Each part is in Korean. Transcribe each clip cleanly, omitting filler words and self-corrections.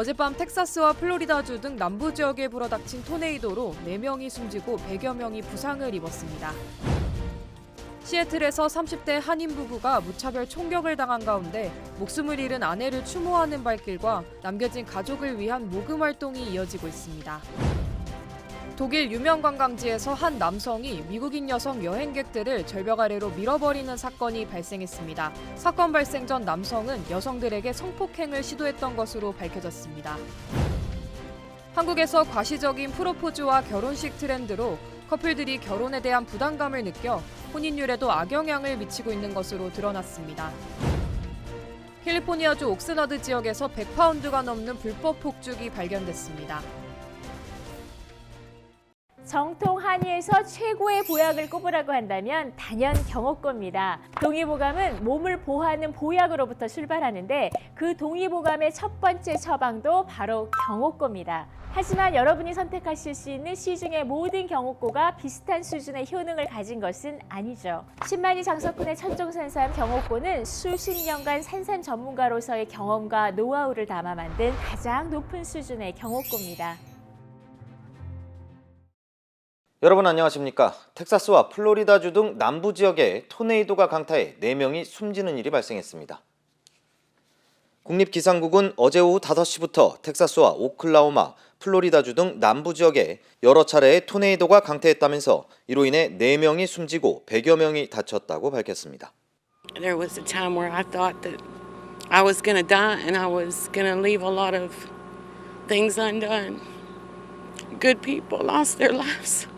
어젯밤 텍사스와 플로리다주 등 남부 지역에 불어닥친 토네이도로 4명이 숨지고 100여 명이 부상을 입었습니다. 시애틀에서 30대 한인 부부가 무차별 총격을 당한 가운데 목숨을 잃은 아내를 추모하는 발길과 남겨진 가족을 위한 모금 활동이 이어지고 있습니다. 독일 유명 관광지에서 한 남성이 미국인 여성 여행객들을 절벽 아래로 밀어버리는 사건이 발생했습니다. 사건 발생 전 남성은 여성들에게 성폭행을 시도했던 것으로 밝혀졌습니다. 한국에서 과시적인 프로포즈와 결혼식 트렌드로 커플들이 결혼에 대한 부담감을 느껴 혼인율에도 악영향을 미치고 있는 것으로 드러났습니다. 캘리포니아주 옥스너드 지역에서 100파운드가 넘는 불법 폭죽이 발견됐습니다. 정통 한의에서 최고의 보약을 꼽으라고 한다면 단연 경옥고입니다. 동의보감은 몸을 보호하는 보약으로부터 출발하는데 그 동의보감의 첫 번째 처방도 바로 경옥고입니다. 하지만 여러분이 선택하실 수 있는 시중의 모든 경옥고가 비슷한 수준의 효능을 가진 것은 아니죠. 10만이 장석군의 천종산삼 경옥고는 수십 년간 산삼 전문가로서의 경험과 노하우를 담아 만든 가장 높은 수준의 경옥고입니다. 여러분 안녕하십니까? 텍사스와 플로리다주 등 남부 지역에 토네이도가 강타해 4명이 숨지는 일이 발생했습니다. 국립기상국은 어제 오후 5시부터 텍사스와 오클라호마, 플로리다주 등 남부 지역에 여러 차례의 토네이도가 강타했다면서 이로 인해 4명이 숨지고 100여 명이 다쳤다고 밝혔습니다. There was a time where I thought that I was going to die and I was going to leave a lot of things undone. Good people lost their lives.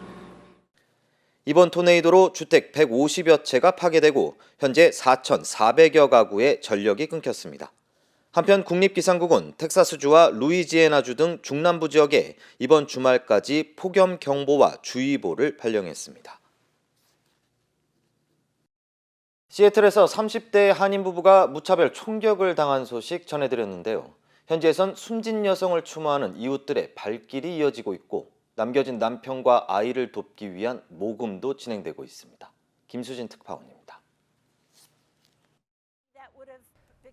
이번 토네이도로 주택 150여 채가 파괴되고 현재 4,400여 가구의 전력이 끊겼습니다. 한편 국립기상국은 텍사스주와 루이지애나주 등 중남부 지역에 이번 주말까지 폭염경보와 주의보를 발령했습니다. 시애틀에서 30대 한인 부부가 무차별 총격을 당한 소식 전해드렸는데요. 현지에선 숨진 여성을 추모하는 이웃들의 발길이 이어지고 있고 남겨진 남편과 아이를 돕기 위한 모금도 진행되고 있습니다. 김수진 특파원입니다.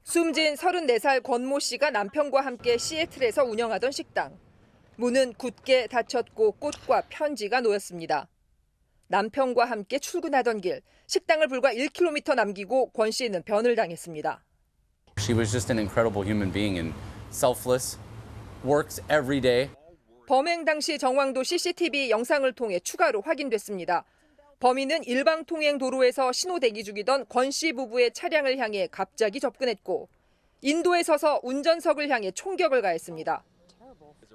숨진 34살 권모 씨가 남편과 함께 시애틀에서 운영하던 식당. 문은 굳게 닫혔고 꽃과 편지가 놓였습니다. 남편과 함께 출근하던 길, 식당을 불과 1km 남기고 권 씨는 변을 당했습니다. She was just an incredible human being and selfless, works every day. 범행 당시 정황도 CCTV 영상을 통해 추가로 확인됐습니다. 범인은 일방통행 도로에서 신호 대기 중이던 권 씨 부부의 차량을 향해 갑자기 접근했고 인도에 서서 운전석을 향해 총격을 가했습니다.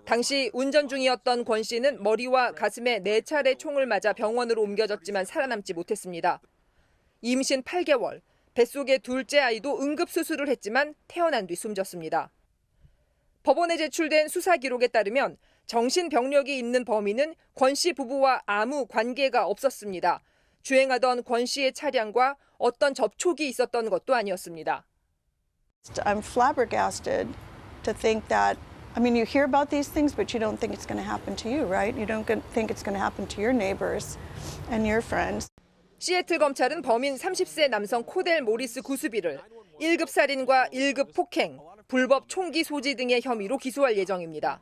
당시 운전 중이었던 권 씨는 머리와 가슴에 4차례 총을 맞아 병원으로 옮겨졌지만 살아남지 못했습니다. 임신 8개월, 뱃속의 둘째 아이도 응급수술을 했지만 태어난 뒤 숨졌습니다. 법원에 제출된 수사 기록에 따르면 정신병력이 있는 범인은 권 씨 부부와 아무 관계가 없었습니다. 주행하던 권 씨의 차량과 어떤 접촉이 있었던 것도 아니었습니다. I'm flabbergasted to think that, I mean, you hear about these things, but you don't think it's going to happen to you, right? You don't think it's going to happen to your neighbors and your friends. 시애틀 검찰은 범인 30세 남성 코델 모리스 구스비를 1급 살인과 1급 폭행, 불법 총기 소지 등의 혐의로 기소할 예정입니다.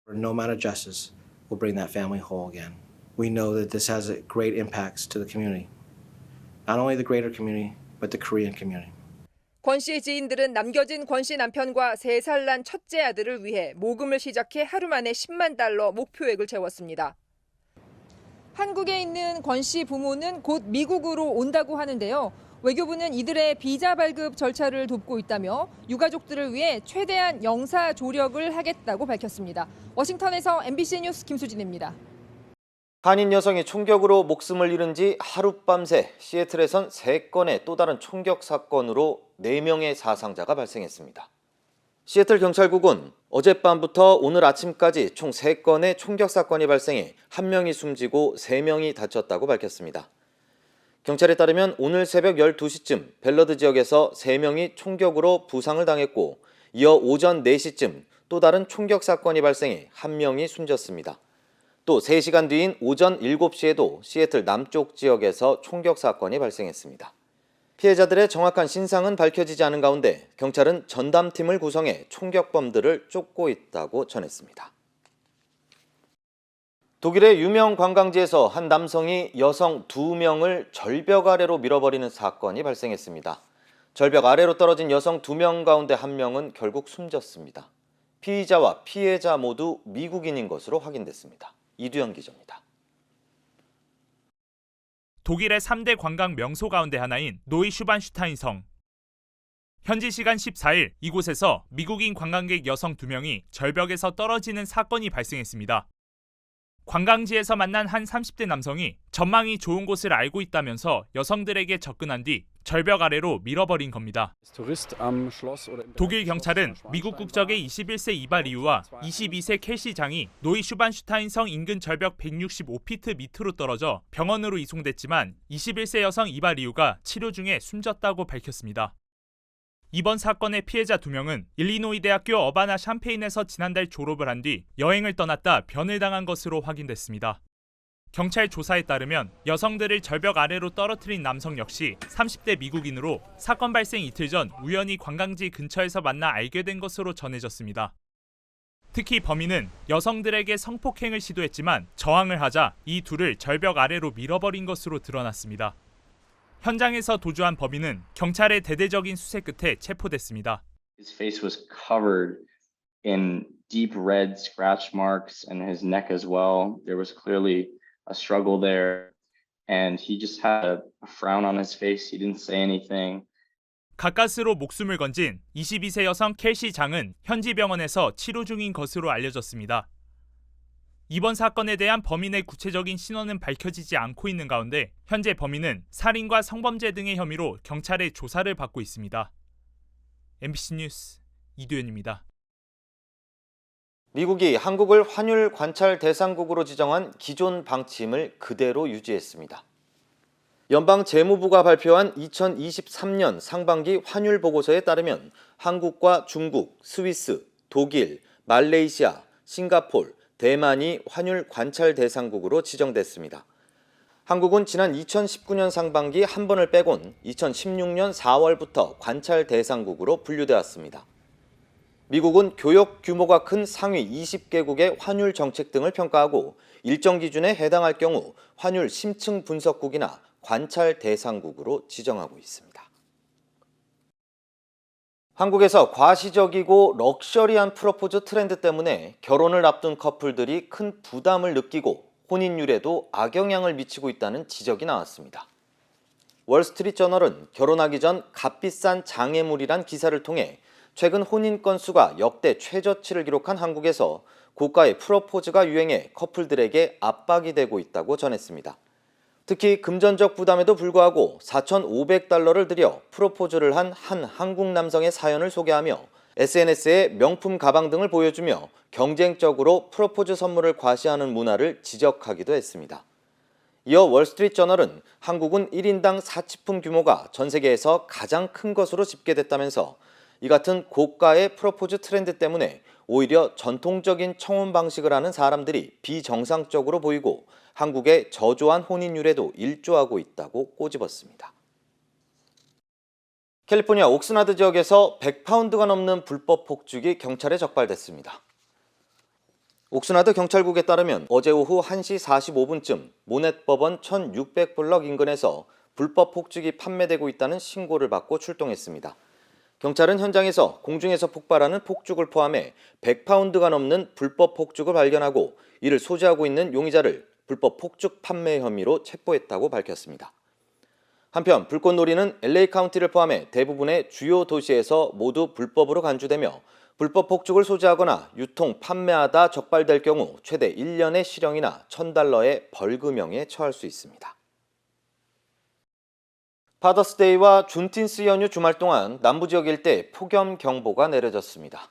No amount of justice will bring that family whole again. We know that this has great impacts to the community. Not only the greater community, but the Korean community. 권 씨의 지인들은 남겨진 권 씨 남편과 3살 난 첫째 아들을 위해 모금을 시작해 하루 만에 10만 달러 목표액을 채웠습니다. 한국에 있는 권 씨 부모는 곧 미국으로 온다고 하는데요. 외교부는 이들의 비자 발급 절차를 돕고 있다며 유가족들을 위해 최대한 영사 조력을 하겠다고 밝혔습니다. 워싱턴에서 MBC 뉴스 김수진입니다. 한인 여성이 총격으로 목숨을 잃은 지 하룻밤새 시애틀에선 3건의 또 다른 총격 사건으로 4명의 사상자가 발생했습니다. 시애틀 경찰국은 어젯밤부터 오늘 아침까지 총 3건의 총격 사건이 발생해 1명이 숨지고 3명이 다쳤다고 밝혔습니다. 경찰에 따르면 오늘 새벽 12시쯤 벨러드 지역에서 3명이 총격으로 부상을 당했고 이어 오전 4시쯤 또 다른 총격 사건이 발생해 1명이 숨졌습니다. 또 3시간 뒤인 오전 7시에도 시애틀 남쪽 지역에서 총격 사건이 발생했습니다. 피해자들의 정확한 신상은 밝혀지지 않은 가운데 경찰은 전담팀을 구성해 총격범들을 쫓고 있다고 전했습니다. 독일의 유명 관광지에서 한 남성이 여성 2명을 절벽 아래로 밀어버리는 사건이 발생했습니다. 절벽 아래로 떨어진 여성 2명 가운데 1명은 결국 숨졌습니다. 피의자와 피해자 모두 미국인인 것으로 확인됐습니다. 이두영 기자입니다. 독일의 3대 관광 명소 가운데 하나인 노이슈반슈타인 성. 현지 시간 14일 이곳에서 미국인 관광객 여성 2명이 절벽에서 떨어지는 사건이 발생했습니다. 관광지에서 만난 한 30대 남성이 전망이 좋은 곳을 알고 있다면서 여성들에게 접근한 뒤 절벽 아래로 밀어버린 겁니다. 독일 경찰은 미국 국적의 21세 이발 이유와 22세 켈시 장이 노이슈반슈타인 성 인근 절벽 165피트 밑으로 떨어져 병원으로 이송됐지만 21세 여성 이발 이유가 치료 중에 숨졌다고 밝혔습니다. 이번 사건의 피해자 2명은 일리노이 대학교 어바나 샴페인에서 지난달 졸업을 한 뒤 여행을 떠났다 변을 당한 것으로 확인됐습니다. 경찰 조사에 따르면 여성들을 절벽 아래로 떨어뜨린 남성 역시 30대 미국인으로 사건 발생 이틀 전 우연히 관광지 근처에서 만나 알게 된 것으로 전해졌습니다. 특히 범인은 여성들에게 성폭행을 시도했지만 저항을 하자 이 둘을 절벽 아래로 밀어버린 것으로 드러났습니다. 현장에서 도주한 범인은 경찰의 대대적인 수색 끝에 체포됐습니다. His face was covered in deep red scratch marks and his neck as well. There was clearly a struggle there and he just had a frown on his face. He didn't say anything. 가까스로 목숨을 건진 22세 여성 켈시 장은 현지 병원에서 치료 중인 것으로 알려졌습니다. 이번 사건에 대한 범인의 구체적인 신원은 밝혀지지 않고 있는 가운데 현재 범인은 살인과 성범죄 등의 혐의로 경찰의 조사를 받고 있습니다. MBC 뉴스 이두현입니다. 미국이 한국을 환율 관찰 대상국으로 지정한 기존 방침을 그대로 유지했습니다. 연방 재무부가 발표한 2023년 상반기 환율 보고서에 따르면 한국과 중국, 스위스, 독일, 말레이시아, 싱가포르, 대만이 환율 관찰 대상국으로 지정됐습니다. 한국은 지난 2019년 상반기 한 번을 빼곤 2016년 4월부터 관찰 대상국으로 분류되었습니다. 미국은 교역 규모가 큰 상위 20개국의 환율 정책 등을 평가하고 일정 기준에 해당할 경우 환율 심층 분석국이나 관찰 대상국으로 지정하고 있습니다. 한국에서 과시적이고 럭셔리한 프로포즈 트렌드 때문에 결혼을 앞둔 커플들이 큰 부담을 느끼고 혼인율에도 악영향을 미치고 있다는 지적이 나왔습니다. 월스트리트저널은 결혼하기 전 값비싼 장애물이란 기사를 통해 최근 혼인 건수가 역대 최저치를 기록한 한국에서 고가의 프로포즈가 유행해 커플들에게 압박이 되고 있다고 전했습니다. 특히 금전적 부담에도 불구하고 $4,500를 들여 프로포즈를 한 한국 남성의 사연을 소개하며 SNS에 명품 가방 등을 보여주며 경쟁적으로 프로포즈 선물을 과시하는 문화를 지적하기도 했습니다. 이어 월스트리트저널은 한국은 1인당 사치품 규모가 전 세계에서 가장 큰 것으로 집계됐다면서 이 같은 고가의 프로포즈 트렌드 때문에 오히려 전통적인 청혼 방식을 하는 사람들이 비정상적으로 보이고 한국의 저조한 혼인율에도 일조하고 있다고 꼬집었습니다. 캘리포니아 옥스나드 지역에서 100파운드가 넘는 불법 폭죽이 경찰에 적발됐습니다. 옥스나드 경찰국에 따르면 어제 오후 1시 45분쯤 모넷 법원 1600블럭 인근에서 불법 폭죽이 판매되고 있다는 신고를 받고 출동했습니다. 경찰은 현장에서 공중에서 폭발하는 폭죽을 포함해 100파운드가 넘는 불법 폭죽을 발견하고 이를 소지하고 있는 용의자를 불법 폭죽 판매 혐의로 체포했다고 밝혔습니다. 한편 불꽃놀이는 LA 카운티를 포함해 대부분의 주요 도시에서 모두 불법으로 간주되며 불법 폭죽을 소지하거나 유통, 판매하다 적발될 경우 최대 1년의 실형이나 $1,000의 벌금형에 처할 수 있습니다. 파더스데이와 준틴스 연휴 주말 동안 남부지역 일대 폭염경보가 내려졌습니다.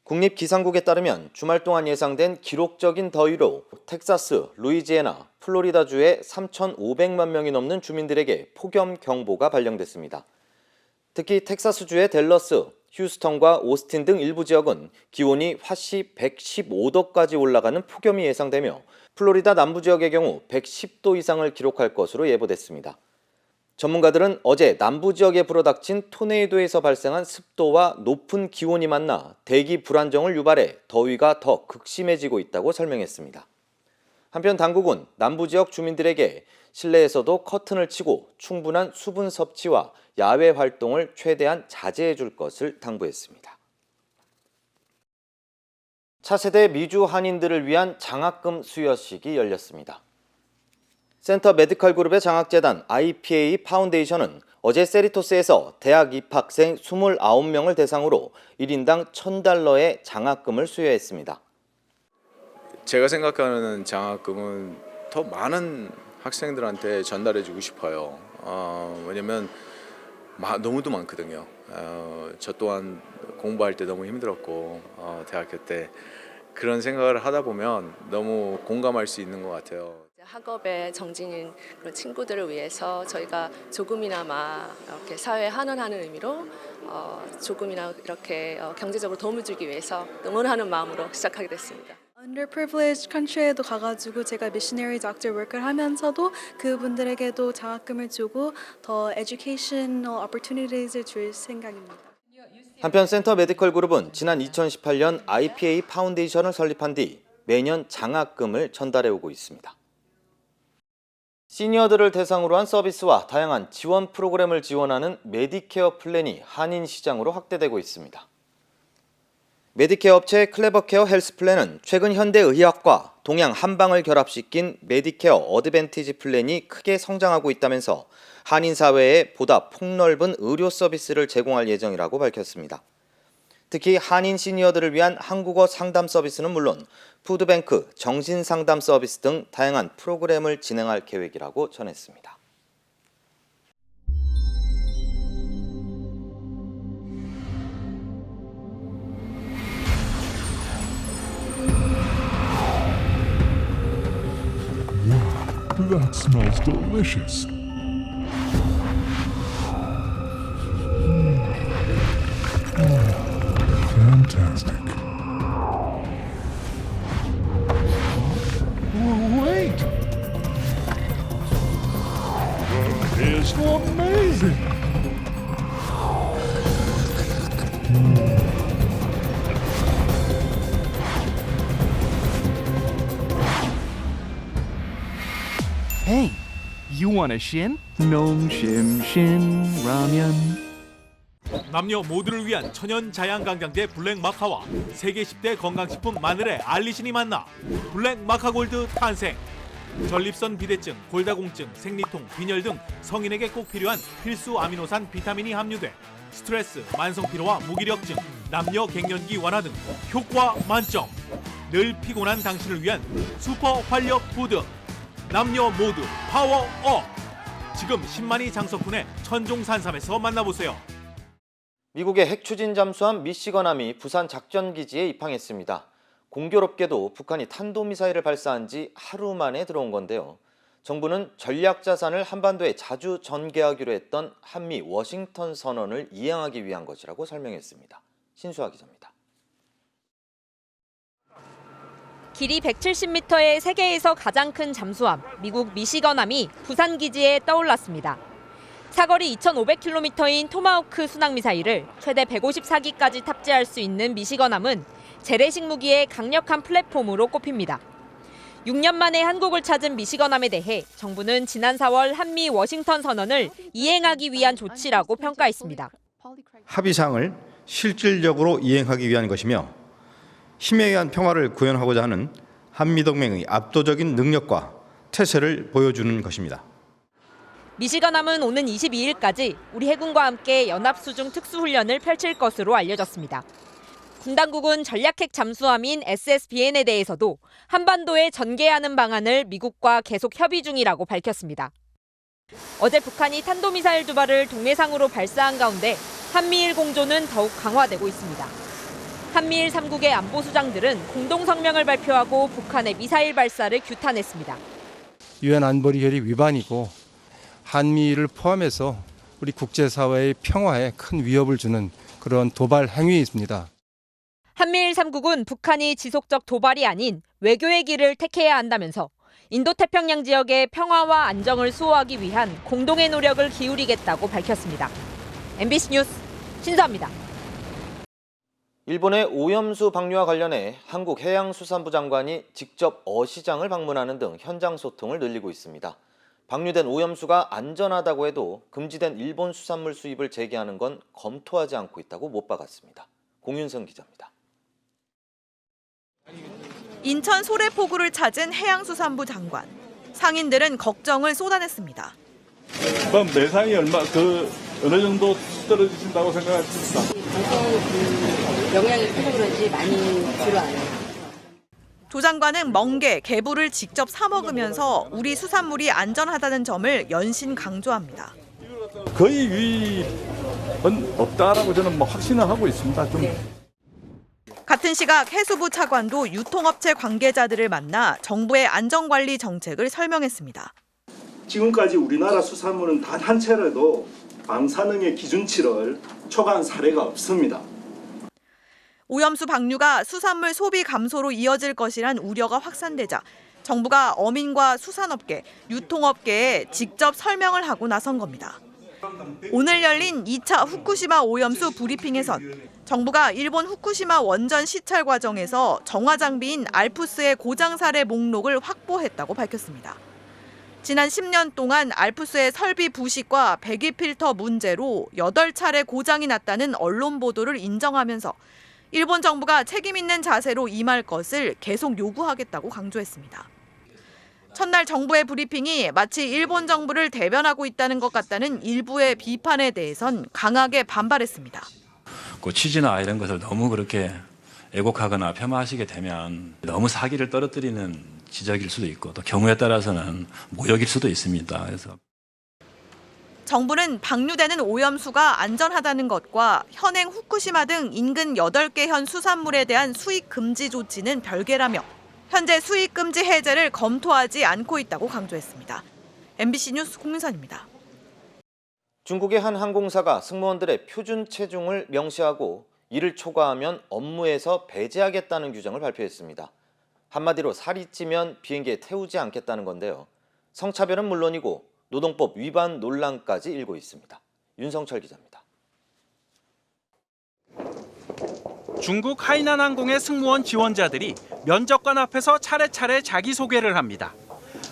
국립기상국에 따르면 주말 동안 예상된 기록적인 더위로 텍사스, 루이지애나, 플로리다주의 3,500만 명이 넘는 주민들에게 폭염경보가 발령됐습니다. 특히 텍사스주의 댈러스, 휴스턴과 오스틴 등 일부 지역은 기온이 화씨 115도까지 올라가는 폭염이 예상되며 플로리다 남부 지역의 경우 110도 이상을 기록할 것으로 예보됐습니다. 전문가들은 어제 남부 지역에 불어닥친 토네이도에서 발생한 습도와 높은 기온이 만나 대기 불안정을 유발해 더위가 더 극심해지고 있다고 설명했습니다. 한편 당국은 남부 지역 주민들에게 실내에서도 커튼을 치고 충분한 수분 섭취와 야외 활동을 최대한 자제해 줄 것을 당부했습니다. 차세대 미주 한인들을 위한 장학금 수여식이 열렸습니다. 센터 메디컬 그룹의 장학재단 IPA 파운데이션은 어제 세리토스에서 대학 입학생 29명을 대상으로 1인당 $1,000의 장학금을 수여했습니다. 제가 생각하는 장학금은 더 많은 학생들한테 전달해주고 싶어요. 왜냐면 너무도 많거든요. 저 또한 공부할 때 너무 힘들었고 대학교 때 그런 생각을 하다 보면 너무 공감할 수 있는 것 같아요. 학업에 정진인 그런 친구들을 위해서 저희가 조금이나마 이렇게 사회에 환원하는 의미로 조금이나 이렇게 경제적으로 도움을 주기 위해서 응원하는 마음으로 시작하게 됐습니다. Underprivileged country에도 가가지고 제가 missionary doctor work를 하면서도 그분들에게도 장학금을 주고 더 educational opportunities을 줄 생각입니다. 한편 센터 메디컬 그룹은 지난 2018년 IPA 파운데이션을 설립한 뒤 매년 장학금을 전달해 오고 있습니다. 시니어들을 대상으로 한 서비스와 다양한 지원 프로그램을 지원하는 메디케어 플랜이 한인 시장으로 확대되고 있습니다. 메디케어 업체 클레버케어 헬스플랜은 최근 현대의학과 동양 한방을 결합시킨 메디케어 어드밴티지 플랜이 크게 성장하고 있다면서 한인 사회에 보다 폭넓은 의료 서비스를 제공할 예정이라고 밝혔습니다. 특히 한인 시니어들을 위한 한국어 상담 서비스는 물론 푸드뱅크, 정신상담 서비스 등 다양한 프로그램을 진행할 계획이라고 전했습니다. That smells delicious. Fantastic. Wait! That is amazing! Hey, you want a shin? Nom shim shin ramen. 남녀 모두를 위한 천연 자양강장제 블랙마카와 세계 10대 건강식품 마늘의 알리신이 만나 블랙마카골드 탄생. 전립선 비대증, 골다공증, 생리통, 빈혈 등 성인에게 꼭 필요한 필수 아미노산 비타민이 함유돼 스트레스, 만성피로와 무기력증, 남녀 갱년기 완화 등 효과 만점. 늘 피곤한 당신을 위한 슈퍼 활력 푸드. 남녀 모두 파워업! 지금 10만이 장석훈의 천종산삼에서 만나보세요. 미국의 핵 추진 잠수함 미시건함이 부산 작전기지에 입항했습니다. 공교롭게도 북한이 탄도미사일을 발사한 지 하루 만에 들어온 건데요. 정부는 전략자산을 한반도에 자주 전개하기로 했던 한미 워싱턴 선언을 이행하기 위한 것이라고 설명했습니다. 신수아 기자입니다. 길이 170m의 세계에서 가장 큰 잠수함 미국 미시건함이 부산 기지에 떠올랐습니다. 사거리 2,500km인 토마호크 순항미사일을 최대 154기까지 탑재할 수 있는 미시건함은 재래식 무기의 강력한 플랫폼으로 꼽힙니다. 6년 만에 한국을 찾은 미시건함에 대해 정부는 지난 4월 한미 워싱턴 선언을 이행하기 위한 조치라고 평가했습니다. 합의사항을 실질적으로 이행하기 위한 것이며 힘에 의한 평화를 구현하고자 하는 한미동맹의 압도적인 능력과 태세를 보여주는 것입니다. 미시건함은 오는 22일까지 우리 해군과 함께 연합수중 특수훈련을 펼칠 것으로 알려졌습니다. 군 당국은 전략핵 잠수함인 SSBN에 대해서도 한반도에 전개하는 방안을 미국과 계속 협의 중이라고 밝혔습니다. 어제 북한이 탄도미사일 2발을 동해상으로 발사한 가운데 한미일 공조는 더욱 강화되고 있습니다. 한미일 3국의 안보수장들은 공동성명을 발표하고 북한의 미사일 발사를 규탄했습니다. 유엔 안보리 결의 위반이고 한미를 포함해서 우리 국제사회의 평화에 큰 위협을 주는 그런 도발 행위입니다. 한미일 3국은 북한이 지속적 도발이 아닌 외교의 길을 택해야 한다면서 인도태평양 지역의 평화와 안정을 수호하기 위한 공동의 노력을 기울이겠다고 밝혔습니다. MBC 뉴스 신서입니다. 일본의 오염수 방류와 관련해 한국해양수산부 장관이 직접 어시장을 방문하는 등 현장 소통을 늘리고 있습니다. 방류된 오염수가 안전하다고 해도 금지된 일본 수산물 수입을 재개하는 건 검토하지 않고 있다고 못 박았습니다. 공윤성 기자입니다. 인천 소래포구를 찾은 해양수산부 장관. 상인들은 걱정을 쏟아냈습니다. 그럼 매상이 어느 정도 떨어지신다고 생각하십니까? 영양이 커서 그런지 많이 들어와요. 조 장관은 멍게, 개불을 직접 사 먹으면서 우리 수산물이 안전하다는 점을 연신 강조합니다. 거의 위입은 없다라고 저는 확신을 하고 있습니다. 같은 시각 해수부 차관도 유통업체 관계자들을 만나 정부의 안전관리 정책을 설명했습니다. 지금까지 우리나라 수산물은 단 한 차례도 방사능의 기준치를 초과한 사례가 없습니다. 오염수 방류가 수산물 소비 감소로 이어질 것이란 우려가 확산되자 정부가 어민과 수산업계, 유통업계에 직접 설명을 하고 나선 겁니다. 오늘 열린 2차 후쿠시마 오염수 브리핑에선 정부가 일본 후쿠시마 원전 시찰 과정에서 정화 장비인 알프스의 고장 사례 목록을 확보했다고 밝혔습니다. 지난 10년 동안 알프스의 설비 부식과 배기 필터 문제로 8차례 고장이 났다는 언론 보도를 인정하면서 일본 정부가 책임 있는 자세로 임할 것을 계속 요구하겠다고 강조했습니다. 첫날 정부의 브리핑이 마치 일본 정부를 대변하고 있다는 것 같다는 일부의 비판에 대해선 강하게 반발했습니다. 그 취지나 이런 것을 너무 그렇게 애곡하거나 폄하하시게 되면 너무 사기를 떨어뜨리는 지적일 수도 있고 또 경우에 따라서는 모욕일 수도 있습니다. 그래서 정부는 방류되는 오염수가 안전하다는 것과 현행 후쿠시마 등 인근 8개 현 수산물에 대한 수입 금지 조치는 별개라며 현재 수입 금지 해제를 검토하지 않고 있다고 강조했습니다. MBC 뉴스 공윤선입니다. 중국의 한 항공사가 승무원들의 표준 체중을 명시하고 이를 초과하면 업무에서 배제하겠다는 규정을 발표했습니다. 한마디로 살이 찌면 비행기에 태우지 않겠다는 건데요. 성차별은 물론이고 노동법 위반 논란까지 일고 있습니다. 윤성철 기자입니다. 중국 하이난항공의 승무원 지원자들이 면접관 앞에서 차례차례 자기소개를 합니다.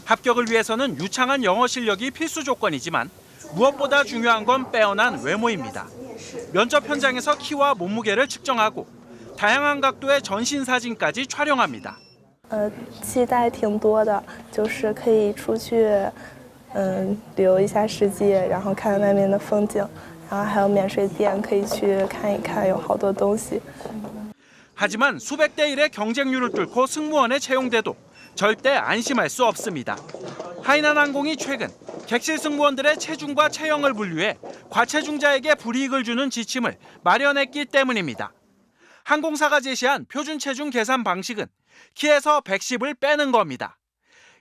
합격을 위해서는 유창한 영어 실력이 필수 조건이지만 무엇보다 중요한 건 빼어난 외모입니다. 면접 현장에서 키와 몸무게를 측정하고 다양한 각도의 전신 사진까지 촬영합니다. 期待挺多的，就是可以出去旅游一下世界，然后看外面的风景，然后还有免税店可以去看一看，有好多东西。 하지만 수백 대 1의 경쟁률을 뚫고 승무원에 채용돼도 절대 안심할 수 없습니다. 하이난항공이 최근 객실 승무원들의 체중과 체형을 분류해 과체중자에게 불이익을 주는 지침을 마련했기 때문입니다. 항공사가 제시한 표준 체중 계산 방식은 키에서 110을 빼는 겁니다.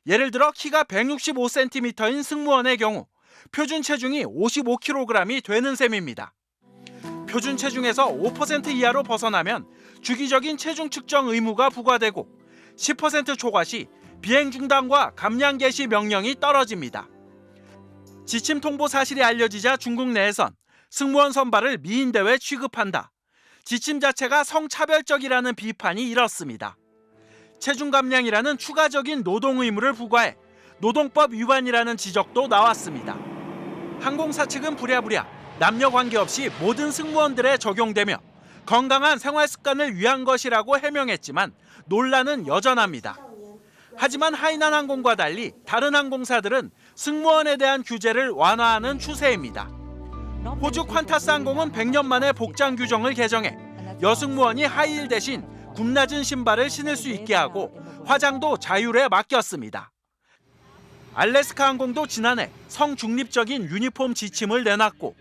예를 들어 키가 165cm인 승무원의 경우 표준 체중이 55kg이 되는 셈입니다. 표준 체중에서 5% 이하로 벗어나면 주기적인 체중 측정 의무가 부과되고 10% 초과 시 비행 중단과 감량 개시 명령이 떨어집니다. 지침 통보 사실이 알려지자 중국 내에선 승무원 선발을 미인대회 취급한다. 지침 자체가 성차별적이라는 비판이 일었습니다. 체중 감량이라는 추가적인 노동 의무를 부과해 노동법 위반이라는 지적도 나왔습니다. 항공사 측은 부랴부랴 남녀 관계없이 모든 승무원들에 적용되며 건강한 생활 습관을 위한 것이라고 해명했지만 논란은 여전합니다. 하지만 하이난항공과 달리 다른 항공사들은 승무원에 대한 규제를 완화하는 추세입니다. 호주 퀀타스 항공은 100년 만에 복장 규정을 개정해 여승무원이 하이힐 대신 굽낮은 신발을 신을 수 있게 하고 화장도 자율에 맡겼습니다. 알래스카 항공도 지난해 성중립적인 유니폼 지침을 내놨고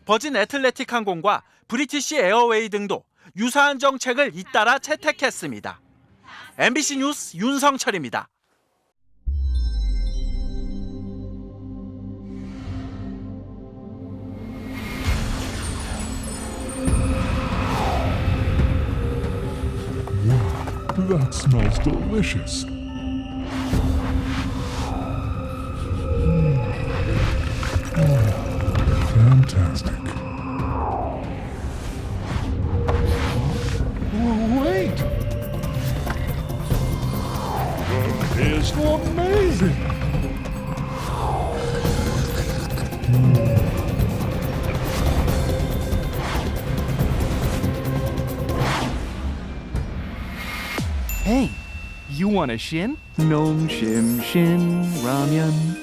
버진 애틀래틱 항공과 브리티시 에어웨이 등도 유사한 정책을 잇따라 채택했습니다. MBC 뉴스 윤성철입니다. That smells delicious. They're so amazing. Hey, you want a shin? Nong shim shin ramen.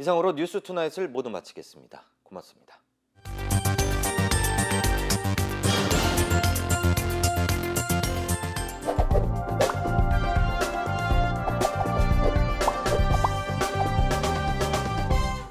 이상으로 뉴스투나잇을 모두 마치겠습니다. 고맙습니다.